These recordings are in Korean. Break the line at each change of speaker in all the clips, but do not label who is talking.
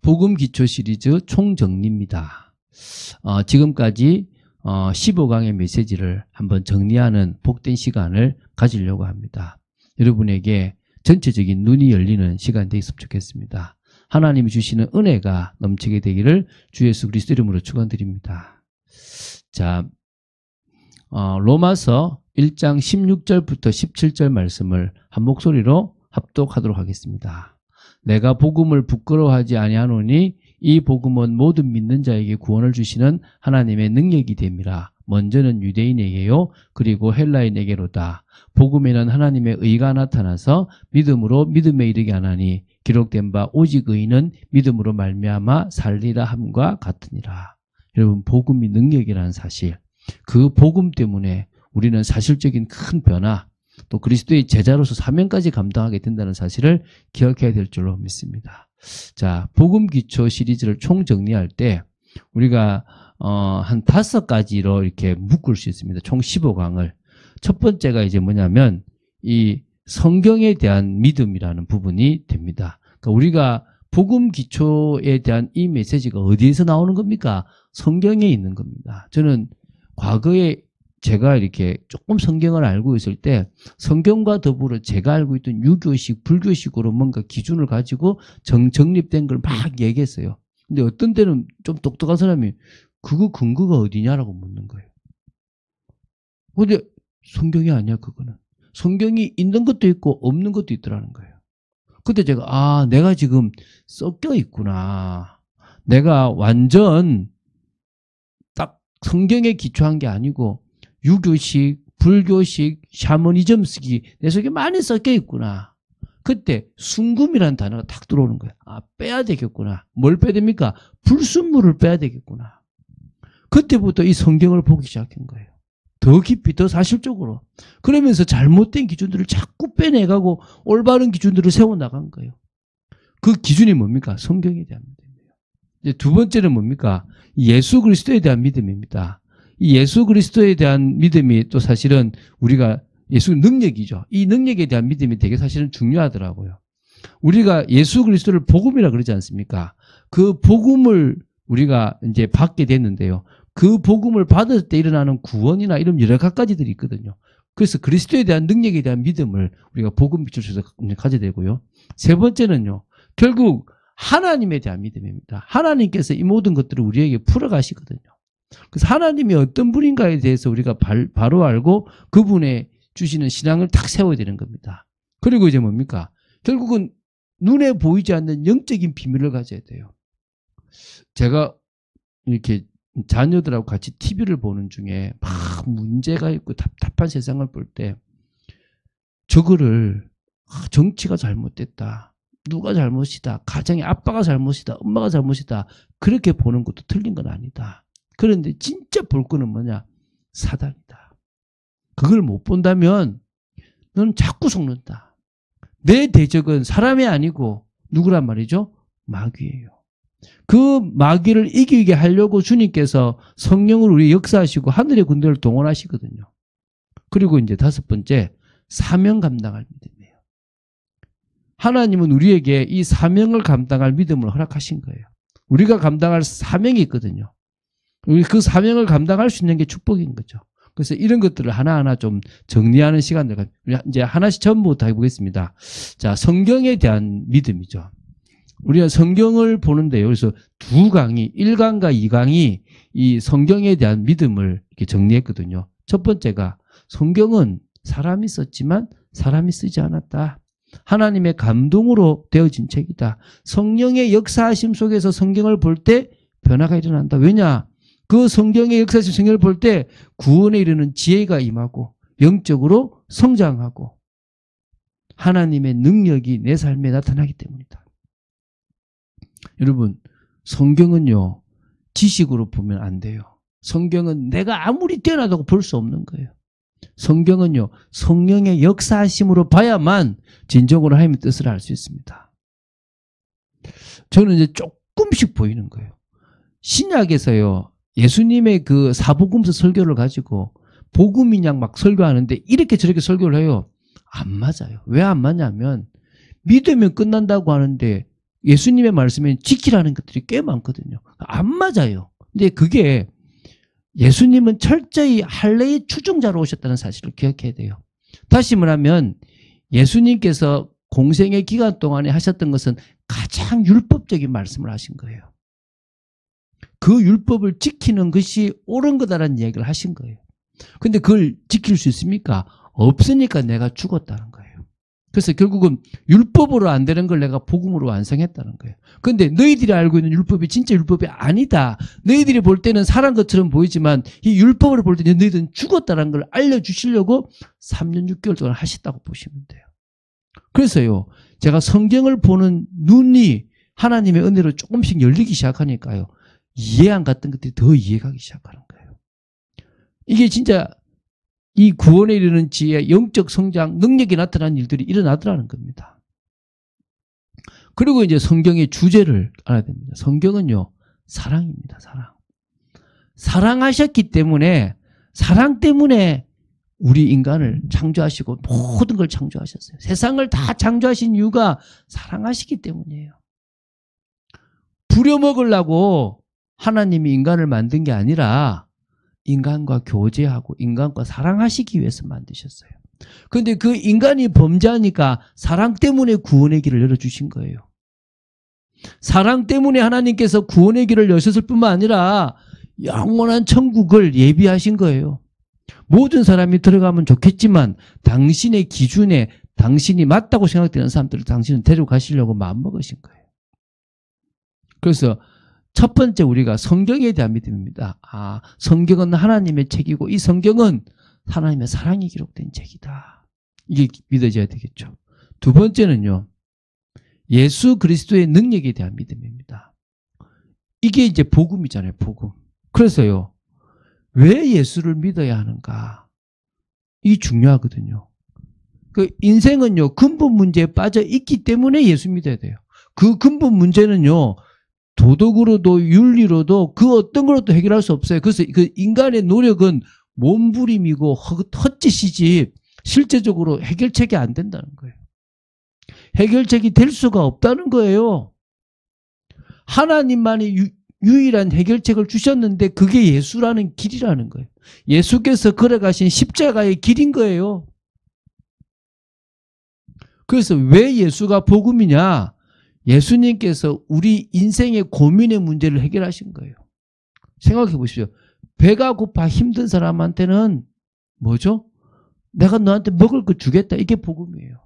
복음 기초 시리즈 총정리입니다. 지금까지 15강의 메시지를 한번 정리하는 복된 시간을 가지려고 합니다. 여러분에게 전체적인 눈이 열리는 시간이 되었으면 좋겠습니다. 하나님이 주시는 은혜가 넘치게 되기를 주 예수 그리스도 이름으로 축원드립니다. 자, 로마서 1장 16절부터 17절 말씀을 한 목소리로 합독하도록 하겠습니다. 내가 복음을 부끄러워하지 아니하노니 이 복음은 모든 믿는 자에게 구원을 주시는 하나님의 능력이 됨이라. 먼저는 유대인에게요 그리고 헬라인에게로다. 복음에는 하나님의 의가 나타나서 믿음으로 믿음에 이르게 하나니 기록된 바 오직 의인은 믿음으로 말미암아 살리라 함과 같으니라. 여러분, 복음이 능력이라는 사실, 그 복음 때문에 우리는 사실적인 큰 변화, 또 그리스도의 제자로서 사명까지 감당하게 된다는 사실을 기억해야 될 줄로 믿습니다. 자, 복음 기초 시리즈를 총정리할 때 우리가 한 5가지로 이렇게 묶을 수 있습니다. 총 15강을. 첫 번째가 이제 뭐냐면 이 성경에 대한 믿음이라는 부분이 됩니다. 그러니까 우리가 복음 기초에 대한 이 메시지가 어디에서 나오는 겁니까? 성경에 있는 겁니다. 저는 과거에 제가 이렇게 조금 성경을 알고 있을 때 성경과 더불어 제가 알고 있던 유교식, 불교식으로 뭔가 기준을 가지고 정립된 걸 막 얘기했어요. 근데 어떤 때는 좀 똑똑한 사람이 그거 근거가 어디냐라고 묻는 거예요. 근데 성경이 아니야, 그거는. 성경이 있는 것도 있고 없는 것도 있더라는 거예요. 그때 제가 내가 지금 섞여 있구나. 내가 완전 딱 성경에 기초한 게 아니고 유교식, 불교식, 샤머니즘식이 내 속에 많이 섞여 있구나. 그때 순금이라는 단어가 탁 들어오는 거예요. 빼야 되겠구나. 뭘 빼야 됩니까? 불순물을 빼야 되겠구나. 그때부터 이 성경을 보기 시작한 거예요. 더 깊이, 더 사실적으로. 그러면서 잘못된 기준들을 자꾸 빼내가고 올바른 기준들을 세워나간 거예요. 그 기준이 뭡니까? 성경에 대한 믿음이에요. 이제 두 번째는 뭡니까? 예수 그리스도에 대한 믿음입니다. 이 예수 그리스도에 대한 믿음이 또 사실은 우리가 예수 능력이죠. 이 능력에 대한 믿음이 되게 사실은 중요하더라고요. 우리가 예수 그리스도를 복음이라 그러지 않습니까? 그 복음을 우리가 이제 받게 됐는데요. 그 복음을 받을 때 일어나는 구원이나 이런 여러 가지들이 있거든요. 그래서 그리스도에 대한 능력에 대한 믿음을 우리가 복음 기초에서 가져야 되고요. 세 번째는요. 결국 하나님에 대한 믿음입니다. 하나님께서 이 모든 것들을 우리에게 풀어가시거든요. 그래서 하나님이 어떤 분인가에 대해서 우리가 바로 알고 그분의 주시는 신앙을 딱 세워야 되는 겁니다. 그리고 이제 뭡니까? 결국은 눈에 보이지 않는 영적인 비밀을 가져야 돼요. 제가 이렇게 자녀들하고 같이 TV를 보는 중에 막 문제가 있고 답답한 세상을 볼 때 저거를 정치가 잘못됐다. 누가 잘못이다. 가정의 아빠가 잘못이다. 엄마가 잘못이다. 그렇게 보는 것도 틀린 건 아니다. 그런데 진짜 볼 거는 뭐냐? 사단이다. 그걸 못 본다면 너는 자꾸 속는다. 내 대적은 사람이 아니고 누구란 말이죠? 마귀예요. 그 마귀를 이기게 하려고 주님께서 성령을 우리 역사하시고 하늘의 군대를 동원하시거든요. 그리고 이제 5번째, 사명 감당할 믿음이에요. 하나님은 우리에게 이 사명을 감당할 믿음을 허락하신 거예요. 우리가 감당할 사명이 있거든요. 우리 그 사명을 감당할 수 있는 게 축복인 거죠. 그래서 이런 것들을 하나하나 좀 정리하는 시간들, 이제 하나씩 전부터 해보겠습니다. 자, 성경에 대한 믿음이죠. 우리가 성경을 보는데요. 그래서 2강이, 1강과 2강이 이 성경에 대한 믿음을 이렇게 정리했거든요. 첫 번째가 성경은 사람이 썼지만 사람이 쓰지 않았다. 하나님의 감동으로 되어진 책이다. 성령의 역사하심 속에서 성경을 볼 때 변화가 일어난다. 왜냐? 그 성경의 역사하심 성경을 볼 때 구원에 이르는 지혜가 임하고 영적으로 성장하고 하나님의 능력이 내 삶에 나타나기 때문이다. 여러분, 성경은요, 지식으로 보면 안 돼요. 성경은 내가 아무리 뛰어나다고 볼 수 없는 거예요. 성경은요, 성령의 역사하심으로 봐야만 진정으로 하나님의 뜻을 알 수 있습니다. 저는 이제 조금씩 보이는 거예요. 신약에서요, 예수님의 그 사복음서 설교를 가지고 복음인양 막 설교하는데 이렇게 저렇게 설교를 해요. 안 맞아요. 왜 안 맞냐면 믿으면 끝난다고 하는데 예수님의 말씀에 지키라는 것들이 꽤 많거든요. 안 맞아요. 근데 그게 예수님은 철저히 할례의 추종자로 오셨다는 사실을 기억해야 돼요. 다시 말하면 예수님께서 공생의 기간 동안에 하셨던 것은 가장 율법적인 말씀을 하신 거예요. 그 율법을 지키는 것이 옳은 거다라는 이야기를 하신 거예요. 근데 그걸 지킬 수 있습니까? 없으니까 내가 죽었다는 거예요. 그래서 결국은 율법으로 안 되는 걸 내가 복음으로 완성했다는 거예요. 그런데 너희들이 알고 있는 율법이 진짜 율법이 아니다. 너희들이 볼 때는 살한 것처럼 보이지만 이 율법으로 볼 때는 너희들은 죽었다는 걸 알려주시려고 3년 6개월 동안 하셨다고 보시면 돼요. 그래서요, 제가 성경을 보는 눈이 하나님의 은혜로 조금씩 열리기 시작하니까요, 이해 안 갔던 것들이 더 이해가기 시작하는 거예요. 이게 진짜 이 구원에 이르는 지혜, 영적 성장, 능력이 나타나는 일들이 일어나더라는 겁니다. 그리고 이제 성경의 주제를 알아야 됩니다. 성경은요, 사랑입니다. 사랑. 사랑하셨기 때문에, 사랑 때문에 우리 인간을 창조하시고 모든 걸 창조하셨어요. 세상을 다 창조하신 이유가 사랑하시기 때문이에요. 부려먹으려고 하나님이 인간을 만든 게 아니라 인간과 교제하고 인간과 사랑하시기 위해서 만드셨어요. 그런데 그 인간이 범죄하니까 사랑 때문에 구원의 길을 열어주신 거예요. 사랑 때문에 하나님께서 구원의 길을 여셨을 뿐만 아니라 영원한 천국을 예비하신 거예요. 모든 사람이 들어가면 좋겠지만 당신의 기준에 당신이 맞다고 생각되는 사람들을 당신은 데려가시려고 마음먹으신 거예요. 그래서 첫 번째 우리가 성경에 대한 믿음입니다. 아, 성경은 하나님의 책이고 이 성경은 하나님의 사랑이 기록된 책이다. 이게 믿어져야 되겠죠. 두 번째는요, 예수 그리스도의 능력에 대한 믿음입니다. 이게 이제 복음이잖아요. 복음. 그래서요, 왜 예수를 믿어야 하는가? 이게 중요하거든요. 그 인생은요, 근본 문제에 빠져 있기 때문에 예수 믿어야 돼요. 그 근본 문제는요, 도덕으로도 윤리로도 그 어떤 걸로도 해결할 수 없어요. 그래서 그 인간의 노력은 몸부림이고 헛짓이지 실제적으로 해결책이 안 된다는 거예요. 해결책이 될 수가 없다는 거예요. 하나님만이 유일한 해결책을 주셨는데 그게 예수라는 길이라는 거예요. 예수께서 걸어가신 십자가의 길인 거예요. 그래서 왜 예수가 복음이냐? 예수님께서 우리 인생의 고민의 문제를 해결하신 거예요. 생각해 보십시오. 배가 고파 힘든 사람한테는 뭐죠? 내가 너한테 먹을 거 주겠다. 이게 복음이에요.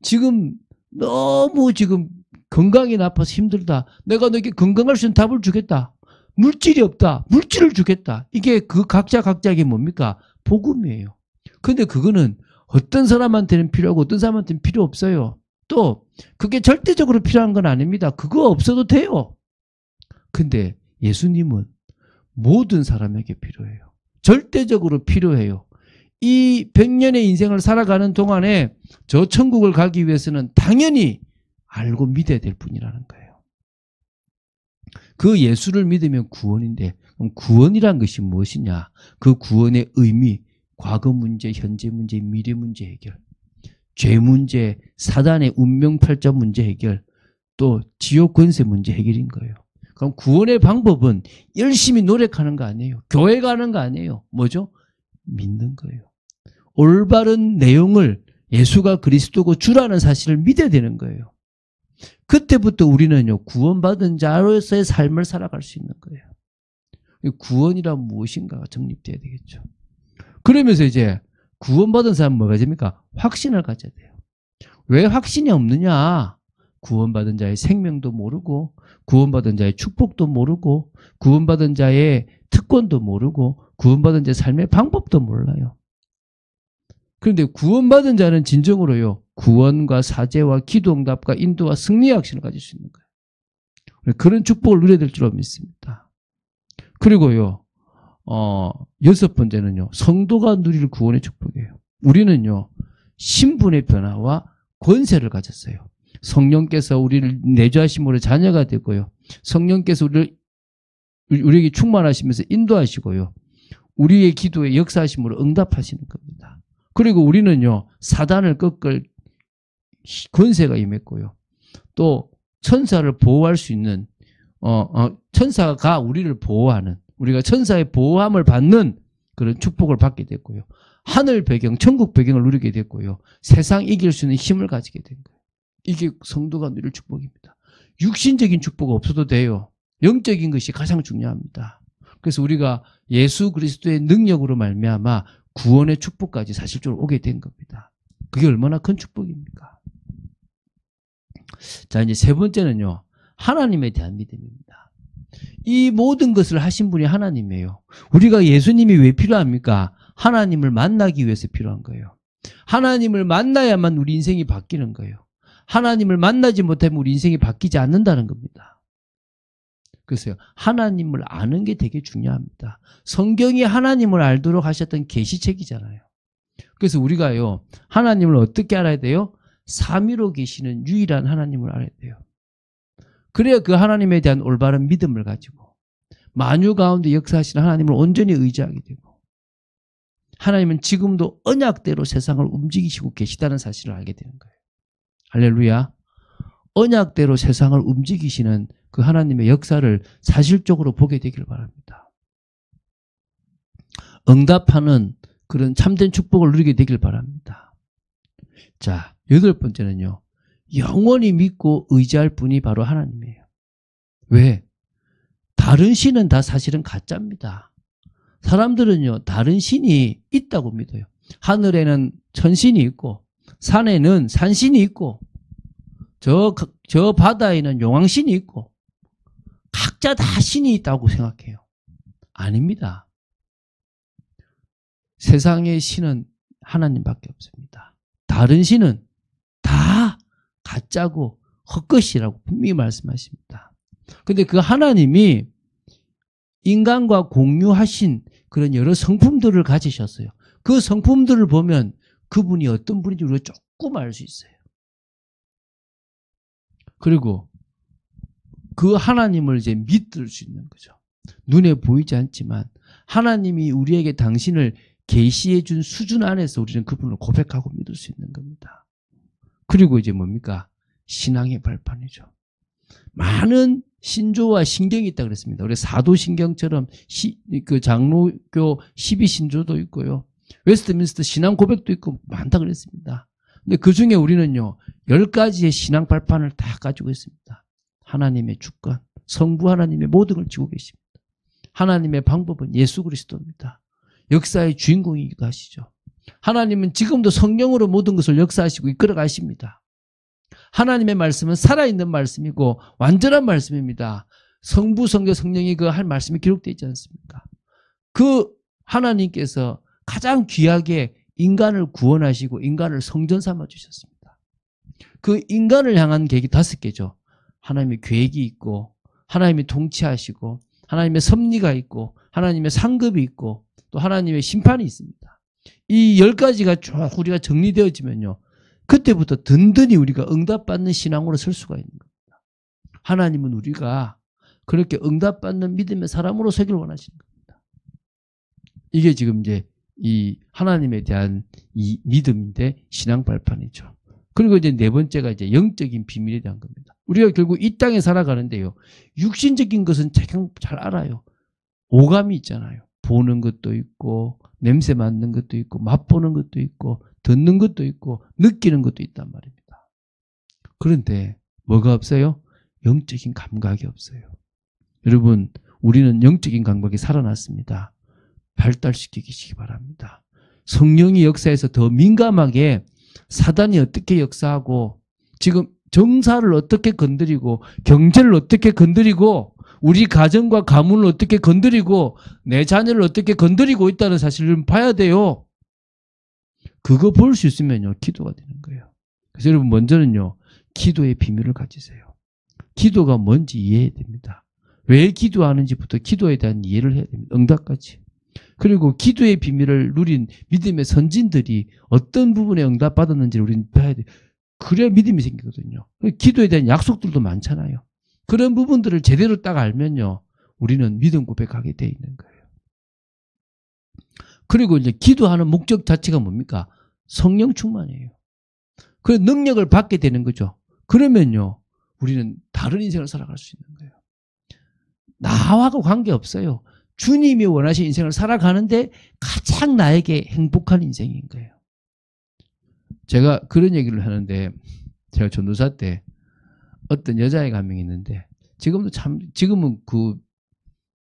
지금 너무 지금 건강이 나빠서 힘들다. 내가 너에게 건강할 수 있는 답을 주겠다. 물질이 없다. 물질을 주겠다. 이게 그 각자에게 뭡니까? 복음이에요. 근데 그거는 어떤 사람한테는 필요하고 어떤 사람한테는 필요 없어요. 또 그게 절대적으로 필요한 건 아닙니다. 그거 없어도 돼요. 근데 예수님은 모든 사람에게 필요해요. 절대적으로 필요해요. 이 100년의 인생을 살아가는 동안에 저 천국을 가기 위해서는 당연히 알고 믿어야 될 분이라는 거예요. 그 예수를 믿으면 구원인데 그럼 구원이란 것이 무엇이냐? 그 구원의 의미, 과거 문제, 현재 문제, 미래 문제 해결, 죄 문제, 사단의 운명팔자 문제 해결, 또 지옥 권세 문제 해결인 거예요. 그럼 구원의 방법은 열심히 노력하는 거 아니에요. 교회 가는 거 아니에요. 뭐죠? 믿는 거예요. 올바른 내용을 예수가 그리스도고 주라는 사실을 믿어야 되는 거예요. 그때부터 우리는요, 구원받은 자로서의 삶을 살아갈 수 있는 거예요. 구원이란 무엇인가가 정립돼야 되겠죠. 그러면서 이제 구원받은 사람은 뭐가 됩니까? 확신을 가져야 돼요. 왜 확신이 없느냐? 구원받은 자의 생명도 모르고, 구원받은 자의 축복도 모르고, 구원받은 자의 특권도 모르고, 구원받은 자의 삶의 방법도 몰라요. 그런데 구원받은 자는 진정으로요, 구원과 사죄와 기도응답과 인도와 승리의 확신을 가질 수 있는 거예요. 그런 축복을 누려야 될 줄 믿습니다. 그리고요, 여섯 번째는요, 성도가 누릴 구원의 축복이에요. 우리는요, 신분의 변화와 권세를 가졌어요. 성령께서 우리를 내주하심으로 자녀가 되고요. 성령께서 우리에게 충만하시면서 인도하시고요. 우리의 기도에 역사하심으로 응답하시는 겁니다. 그리고 우리는요, 사단을 꺾을 권세가 임했고요. 또 천사를 보호할 수 있는 천사가 우리를 보호하는, 우리가 천사의 보호함을 받는 그런 축복을 받게 됐고요. 하늘 배경, 천국 배경을 누리게 됐고요. 세상 이길 수 있는 힘을 가지게 된 거예요. 이게 성도가 누릴 축복입니다. 육신적인 축복 없어도 돼요. 영적인 것이 가장 중요합니다. 그래서 우리가 예수 그리스도의 능력으로 말미암아 구원의 축복까지 사실적으로 오게 된 겁니다. 그게 얼마나 큰 축복입니까? 자, 이제 세 번째는요, 하나님에 대한 믿음입니다. 이 모든 것을 하신 분이 하나님이에요. 우리가 예수님이 왜 필요합니까? 하나님을 만나기 위해서 필요한 거예요. 하나님을 만나야만 우리 인생이 바뀌는 거예요. 하나님을 만나지 못하면 우리 인생이 바뀌지 않는다는 겁니다. 그래서 하나님을 아는 게 되게 중요합니다. 성경이 하나님을 알도록 하셨던 계시책이잖아요. 그래서 우리가요, 하나님을 어떻게 알아야 돼요? 삼위로 계시는 유일한 하나님을 알아야 돼요. 그래야 그 하나님에 대한 올바른 믿음을 가지고 만유 가운데 역사하시는 하나님을 온전히 의지하게 되고, 하나님은 지금도 언약대로 세상을 움직이시고 계시다는 사실을 알게 되는 거예요. 할렐루야. 언약대로 세상을 움직이시는 그 하나님의 역사를 사실적으로 보게 되기를 바랍니다. 응답하는 그런 참된 축복을 누리게 되길 바랍니다. 자, 여덟 번째는요, 영원히 믿고 의지할 분이 바로 하나님이에요. 왜? 다른 신은 다 사실은 가짜입니다. 사람들은요, 다른 신이 있다고 믿어요. 하늘에는 천신이 있고, 산에는 산신이 있고, 저 바다에는 용왕신이 있고, 각자 다 신이 있다고 생각해요. 아닙니다. 세상의 신은 하나님밖에 없습니다. 다른 신은 다 가짜고 헛것이라고 분명히 말씀하십니다. 그런데 그 하나님이 인간과 공유하신 그런 여러 성품들을 가지셨어요. 그 성품들을 보면 그분이 어떤 분인지 우리가 조금 알 수 있어요. 그리고 그 하나님을 이제 믿을 수 있는 거죠. 눈에 보이지 않지만 하나님이 우리에게 당신을 계시해 준 수준 안에서 우리는 그분을 고백하고 믿을 수 있는 겁니다. 그리고 이제 뭡니까? 신앙의 발판이죠. 많은 신조와 신경이 있다고 그랬습니다. 우리 사도신경처럼 그 장로교 12신조도 있고요. 웨스트민스터 신앙 고백도 있고 많다 그랬습니다. 근데 그 중에 우리는요, 10가지의 신앙 발판을 다 가지고 있습니다. 하나님의 주권, 성부 하나님의 모든 걸 지고 계십니다. 하나님의 방법은 예수 그리스도입니다. 역사의 주인공이기도 하시죠. 하나님은 지금도 성령으로 모든 것을 역사하시고 이끌어 가십니다. 하나님의 말씀은 살아있는 말씀이고 완전한 말씀입니다. 성부, 성자, 성령이 그 할 말씀이 기록되어 있지 않습니까? 그 하나님께서 가장 귀하게 인간을 구원하시고 인간을 성전 삼아 주셨습니다. 그 인간을 향한 계획이 5개죠. 하나님의 계획이 있고, 하나님이 통치하시고, 하나님의 섭리가 있고, 하나님의 상급이 있고, 또 하나님의 심판이 있습니다. 이 10가지가 쭉 우리가 정리되어지면요, 그때부터 든든히 우리가 응답받는 신앙으로 설 수가 있는 겁니다. 하나님은 우리가 그렇게 응답받는 믿음의 사람으로 서기를 원하시는 겁니다. 이게 지금 이제 이 하나님에 대한 이 믿음인데 신앙 발판이죠. 그리고 이제 네 번째가 이제 영적인 비밀에 대한 겁니다. 우리가 결국 이 땅에 살아가는데요, 육신적인 것은 잘 알아요. 오감이 있잖아요. 보는 것도 있고, 냄새 맡는 것도 있고, 맛보는 것도 있고, 듣는 것도 있고, 느끼는 것도 있단 말입니다. 그런데 뭐가 없어요? 영적인 감각이 없어요. 여러분, 우리는 영적인 감각이 살아났습니다. 발달시키시기 바랍니다. 성령이 역사에서 더 민감하게 사단이 어떻게 역사하고, 지금 정사를 어떻게 건드리고, 경제를 어떻게 건드리고, 우리 가정과 가문을 어떻게 건드리고, 내 자녀를 어떻게 건드리고 있다는 사실을 봐야 돼요. 그거 볼 수 있으면요, 기도가 되는 거예요. 그래서 여러분, 먼저는요, 기도의 비밀을 가지세요. 기도가 뭔지 이해해야 됩니다. 왜 기도하는지부터 기도에 대한 이해를 해야 됩니다. 응답까지. 그리고 기도의 비밀을 누린 믿음의 선진들이 어떤 부분에 응답받았는지를 우리는 봐야 돼요. 그래야 믿음이 생기거든요. 기도에 대한 약속들도 많잖아요. 그런 부분들을 제대로 딱 알면요, 우리는 믿음 고백하게 돼 있는 거예요. 그리고 이제 기도하는 목적 자체가 뭡니까? 성령 충만이에요. 그 능력을 받게 되는 거죠. 그러면요, 우리는 다 다른 인생을 살아갈 수 있는 거예요. 나하고 관계없어요. 주님이 원하신 인생을 살아가는데 가장 나에게 행복한 인생인 거예요. 제가 그런 얘기를 하는데, 제가 전도사 때 어떤 여자애가 한 명 있는데, 지금은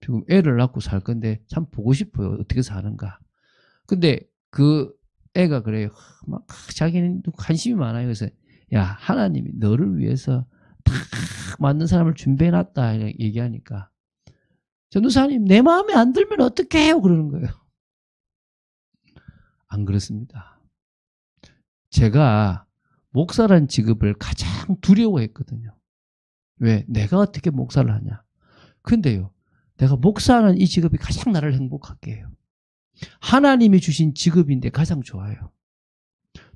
지금 애를 낳고 살 건데 참 보고 싶어요. 어떻게 사는가. 근데 그 애가 그래요. 막 자기는 관심이 많아요. 그래서 야, 하나님이 너를 위해서 다 맞는 사람을 준비해놨다 얘기하니까, 전도사님 내 마음에 안 들면 어떻게 해요? 그러는 거예요. 안 그렇습니다. 제가 목사란 직업을 가장 두려워했거든요. 왜? 내가 어떻게 목사를 하냐. 근데요, 내가 목사하는 이 직업이 가장 나를 행복하게 해요. 하나님이 주신 직업인데 가장 좋아요.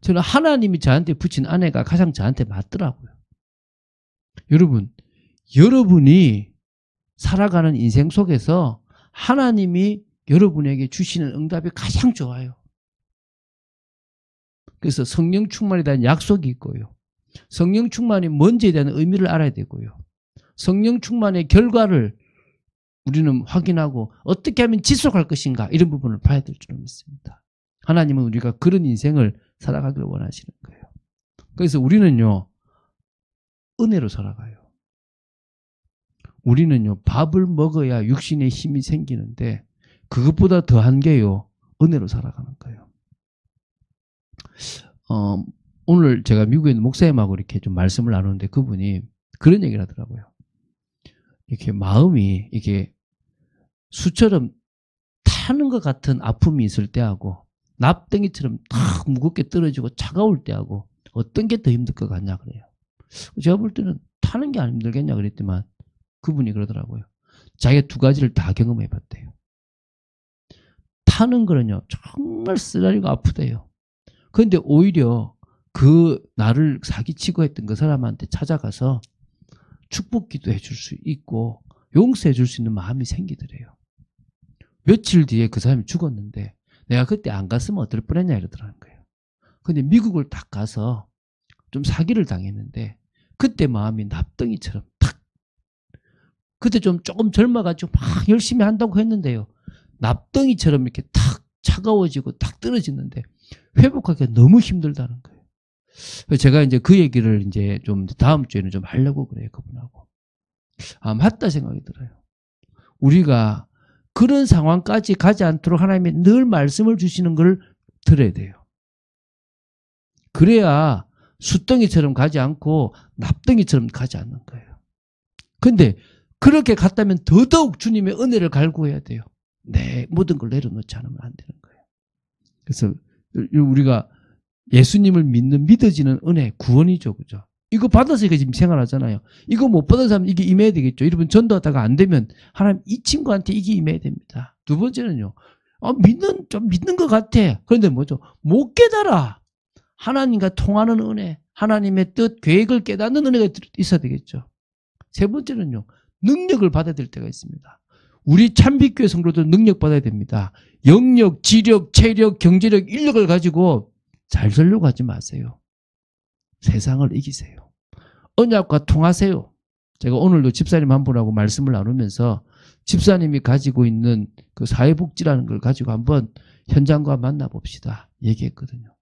저는 하나님이 저한테 붙인 아내가 가장 저한테 맞더라고요. 여러분, 여러분이 살아가는 인생 속에서 하나님이 여러분에게 주시는 응답이 가장 좋아요. 그래서 성령 충만에 대한 약속이 있고요. 성령 충만이 뭔지에 대한 의미를 알아야 되고요. 성령 충만의 결과를 우리는 확인하고 어떻게 하면 지속할 것인가, 이런 부분을 봐야 될 줄 믿습니다. 하나님은 우리가 그런 인생을 살아가기를 원하시는 거예요. 그래서 우리는요, 은혜로 살아가요. 우리는요, 밥을 먹어야 육신의 힘이 생기는데 그것보다 더한 게요, 은혜로 살아가는 거예요. 오늘 제가 미국에 있는 목사님하고 이렇게 좀 말씀을 나누는데 그분이 그런 얘기를 하더라고요. 이렇게 마음이 이게 수처럼 타는 것 같은 아픔이 있을 때하고 납덩이처럼 탁 무겁게 떨어지고 차가울 때하고 어떤 게 더 힘들 것 같냐 그래요. 제가 볼 때는 타는 게 안 힘들겠냐 그랬더만 그분이 그러더라고요. 자기가 두 가지를 다 경험해 봤대요. 타는 거는요, 정말 쓰라리고 아프대요. 그런데 오히려 그 나를 사기치고 했던 그 사람한테 찾아가서 축복 기도해 줄 수 있고 용서해 줄 수 있는 마음이 생기더래요. 며칠 뒤에 그 사람이 죽었는데 내가 그때 안 갔으면 어떨 뻔했냐 이러더라는 거예요. 근데 미국을 딱 가서 좀 사기를 당했는데 그때 마음이 납덩이처럼 탁, 그때 좀 조금 젊어가지고 막 열심히 한다고 했는데요, 납덩이처럼 이렇게 탁 차가워지고 탁 떨어지는데 회복하기가 너무 힘들다는 거예요. 제가 이제 그 얘기를 이제 좀 다음 주에는 좀 하려고 그래요, 그분하고. 아, 맞다 생각이 들어요. 우리가 그런 상황까지 가지 않도록 하나님이 늘 말씀을 주시는 걸 들어야 돼요. 그래야 숫덩이처럼 가지 않고 납덩이처럼 가지 않는 거예요. 근데 그렇게 갔다면 더더욱 주님의 은혜를 갈구해야 돼요. 네, 모든 걸 내려놓지 않으면 안 되는 거예요. 그래서 우리가 예수님을 믿어지는 은혜, 구원이죠. 그죠? 이거 받아서 이거 지금 생활하잖아요. 이거 못 받은 사람 이게 임해야 되겠죠. 여러분, 전도하다가 안 되면 하나님 이 친구한테 이게 임해야 됩니다. 두 번째는요, 좀 믿는 것 같아. 그런데 뭐죠? 못 깨달아. 하나님과 통하는 은혜, 하나님의 뜻, 계획을 깨닫는 은혜가 있어야 되겠죠. 세 번째는요, 능력을 받아야 될 때가 있습니다. 우리 참빛교회 성도들 능력 받아야 됩니다. 영력, 지력, 체력, 경제력, 인력을 가지고 잘 살려고 하지 마세요. 세상을 이기세요. 언약과 통하세요. 제가 오늘도 집사님 한 분하고 말씀을 나누면서 집사님이 가지고 있는 그 사회복지라는 걸 가지고 한번 현장과 만나봅시다 얘기했거든요.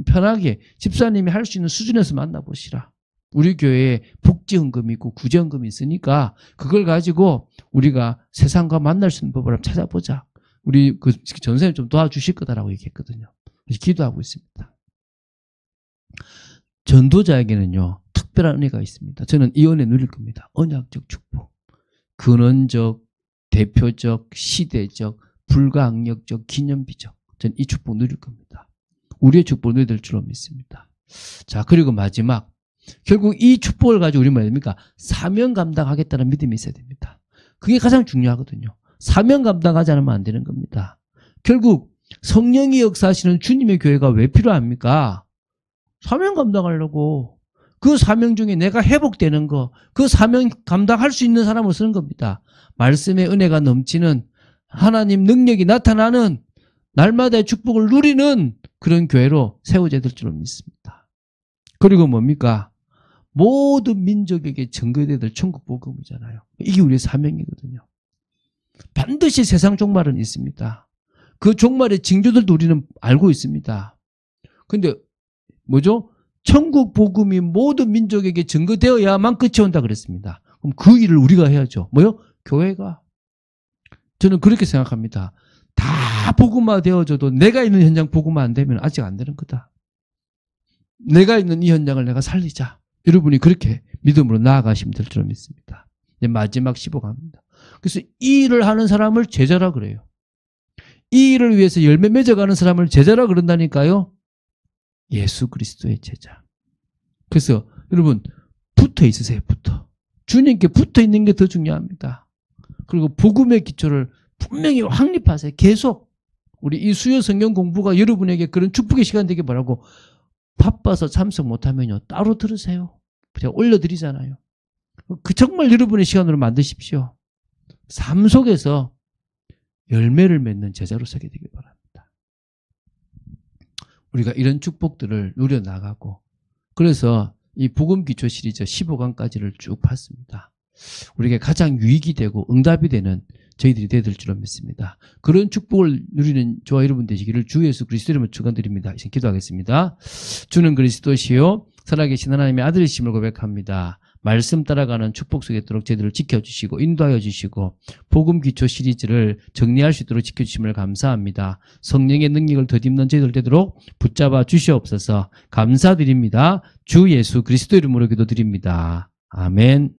편하게 집사님이 할 수 있는 수준에서 만나보시라. 우리 교회에 복지헌금이 있고 구제헌금이 있으니까 그걸 가지고 우리가 세상과 만날 수 있는 법을 한번 찾아보자. 우리 그 전사님 좀 도와주실 거다라고 얘기했거든요. 그래서 기도하고 있습니다. 전도자에게는요, 특별한 은혜가 있습니다. 저는 이 은혜 누릴 겁니다. 언약적 축복. 근원적, 대표적, 시대적, 불가항력적, 기념비적. 저는 이 축복 누릴 겁니다. 우리의 축복을 누려야 될 줄로 믿습니다. 자, 그리고 마지막. 결국 이 축복을 가지고 우리 뭐입니까? 사명 감당하겠다는 믿음이 있어야 됩니다. 그게 가장 중요하거든요. 사명 감당하지 않으면 안 되는 겁니다. 결국 성령이 역사하시는 주님의 교회가 왜 필요합니까? 사명 감당하려고. 그 사명 중에 내가 회복되는 거, 그 사명 감당할 수 있는 사람을 쓰는 겁니다. 말씀의 은혜가 넘치는, 하나님 능력이 나타나는, 날마다의 축복을 누리는 그런 교회로 세워져야 될 줄로 믿습니다. 그리고 뭡니까? 모든 민족에게 전거되어야 될 천국 복음이잖아요. 이게 우리의 사명이거든요. 반드시 세상 종말은 있습니다. 그 종말의 징조들도 우리는 알고 있습니다. 근데 뭐죠? 천국 복음이 모든 민족에게 전거되어야만 끝이 온다 그랬습니다. 그럼 그 일을 우리가 해야죠. 뭐요? 교회가. 저는 그렇게 생각합니다. 다 복음화 되어져도 내가 있는 현장 복음화 안 되면 아직 안 되는 거다. 내가 있는 이 현장을 내가 살리자. 여러분이 그렇게 믿음으로 나아가시면 될 줄 믿습니다. 이제 마지막 15강입니다. 그래서 이 일을 하는 사람을 제자라 그래요. 이 일을 위해서 열매 맺어가는 사람을 제자라 그런다니까요. 예수 그리스도의 제자. 그래서 여러분 붙어 있으세요. 붙어. 주님께 붙어 있는 게 더 중요합니다. 그리고 복음의 기초를 분명히 확립하세요. 계속. 우리 이 수요 성경 공부가 여러분에게 그런 축복의 시간 되게 바라고 바빠서 참석 못하면요. 따로 들으세요. 제가 올려드리잖아요. 그 정말 여러분의 시간으로 만드십시오. 삶 속에서 열매를 맺는 제자로 서게 되길 바랍니다. 우리가 이런 축복들을 누려나가고 그래서 이 복음 기초 시리즈 15강까지를 쭉 봤습니다. 우리에게 가장 유익이 되고 응답이 되는 저희들이 되야 될 줄로 믿습니다. 그런 축복을 누리는 저와 여러분 되시기를 주 예수 그리스도 이름으로 축원드립니다. 이제 기도하겠습니다. 주는 그리스도시요 살아계신 하나님의 아들이심을 고백합니다. 말씀 따라가는 축복 속에 있도록 저희들을 지켜주시고 인도하여 주시고 복음 기초 시리즈를 정리할 수 있도록 지켜주심을 감사합니다. 성령의 능력을 덧입는 저희들 되도록 붙잡아 주시옵소서. 감사드립니다. 주 예수 그리스도 이름으로 기도드립니다. 아멘.